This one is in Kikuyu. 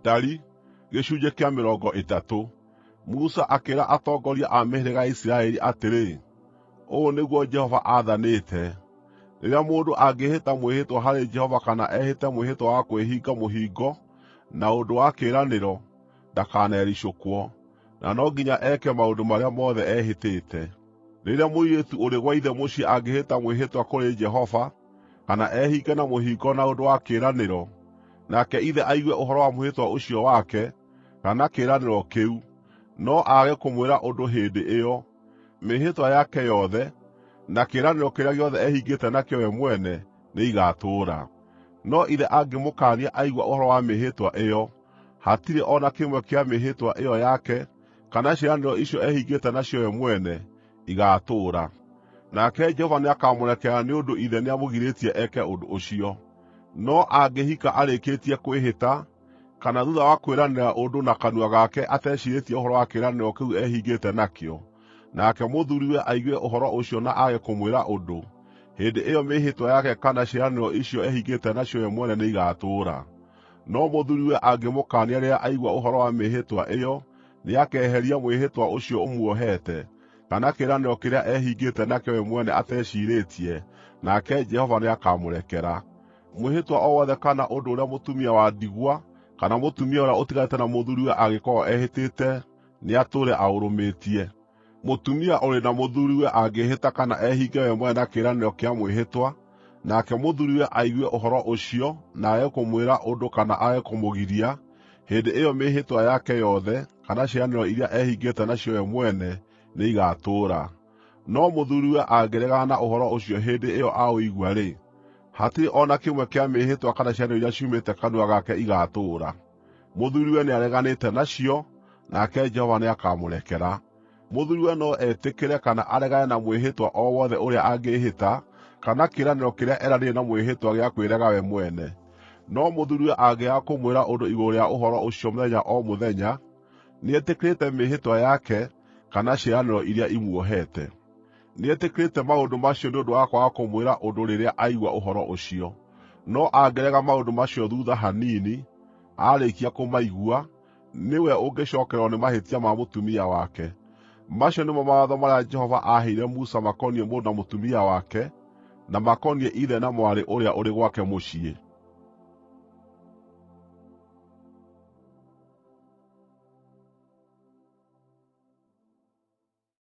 Nafitali gĩcunjĩ kĩa 30. Musa akĩra atongoria a mĩhĩrĩga ya Isiraeli atĩrĩ, ũũ nĩguo Jehova aathanĩte: rĩrĩa mũndũ angĩhĩta mwĩhĩtwa harĩ Jehova kana ehĩte mwĩhĩtwa wa kwĩhinga mũhingo na ũndũ wa kĩĩranĩro, ndakanericũkwo, na no nginya eke maũndũ marĩa mothe ehĩtĩte. Rĩrĩa mũirĩtu ũrĩ gwa ithe mũciĩ angĩhĩta mwĩhĩtwa kũrĩ Jehova, kana ehinge na mũhingo na ũndũ wa kĩĩranĩro, nake ithe aigue ũhoro wa mwĩhĩtwa ũcio wake, kana kĩĩranĩro kĩu, no aage kũmwĩra ũndũ hĩndĩ ĩyo, mĩĩhĩtwa yake yothe, na kĩĩranĩro kĩrĩa gĩothe ehingĩte nakĩo we mwene, nĩigatũũra. No ithe angĩmũkaania aigua ũhoro wa mĩĩhĩtwa ĩyo, hatirĩ o na kĩmwe kĩa mĩĩhĩtwa ĩyo yake, kana ciĩranĩro icio ehingĩte nacio we mwene, igatũũra. Nake Jehova nĩakamũrekera nĩ ũndũ ithe nĩamũgirĩtie eke ũndũ ũcio. No angĩhika arĩkĩtie kwĩhĩta, kana thuutha wa kwĩranĩra ũndũ na kanua gake ateciirĩtie ũhoro wa kĩĩranĩro kĩu ehingĩte nakĩo, nake mũthuuriwe aigue ũhoro ũcio na aage kũmwĩra ũndũ, hĩndĩ ĩyo mĩĩhĩtwa yake kana ciĩranĩro icio ehingĩte nacio we mwene nĩigatũũra. No mũthuuriwe angĩmũkaania rĩrĩa aigua ũhoro wa mĩĩhĩtwa ĩyo, nĩakeheria mwĩhĩtwa ũcio ũmuohete, kana kĩĩranĩro kĩrĩa ehingĩte nakĩo we mwene ateciirĩtie, nake Jehova nĩakamũrekera. Mwĩhĩtwa o wothe kana ũndũ ũrĩa mũtumia wa ndigwa kana mũtumia ũrĩa ũtiganĩte na mũthuuriwe angĩkorwo ehĩtĩte, nĩatũũre aũrũmĩtie. Mũtumia ũrĩ na mũthuuriwe angĩhĩta kana ehinge we mwene na kĩĩranĩro kĩa mwĩhĩtwa, nake mũthuuriwe aigue ũhoro ũcio na aage kũmwĩra ũndũ kana aage kũmũgiria, hĩndĩ ĩyo mĩĩhĩtwa yake yothe kana ciĩranĩro iria ehingĩte nacio we mwene nĩigatũũra. No mũthuuriwe angĩregana na ũhoro ũcio hĩndĩ ĩyo aũigua-rĩ, hatirĩ o na kĩmwe kĩa mĩĩhĩtwa kana ciĩranĩro iria ciumĩte kanua gake igatũũra. Mũthuuriwe nĩareganĩte nacio, nake Jehova nĩakamũrekera. Mũthuuriwe no etĩkĩre kana aregane na mwĩhĩtwa o wothe ũrĩa angĩĩhĩta, kana kĩĩranĩro kĩrĩa eranĩire na mwĩhĩtwa gĩa kwĩrega we mwene. No mũthuuriwe angĩaga kũmwĩra ũndũ igũrũ rĩa ũhoro ũcio mũthenya o mũthenya, nĩetĩkĩrĩte mĩĩhĩtwa yake kana ciĩranĩro iria imuohete. Nĩetĩkĩrĩte maũndũ macio nĩ ũndũ wa kwaga kũmwĩra ũndũ rĩrĩa aigua ũhoro ũcio. No angĩrega maũndũ macio thuutha hanini, aarĩkia kũmaigua, nĩwe ũngĩcookererwo nĩ mahĩtia ma mũtumia wake. Macio nĩmo mawatho marĩa Jehova aaheire Musa makoniĩ mũndũ na mũtumia wake, na makoniĩ ithe na mwarĩ ũrĩa ũrĩ gwake mũciĩ.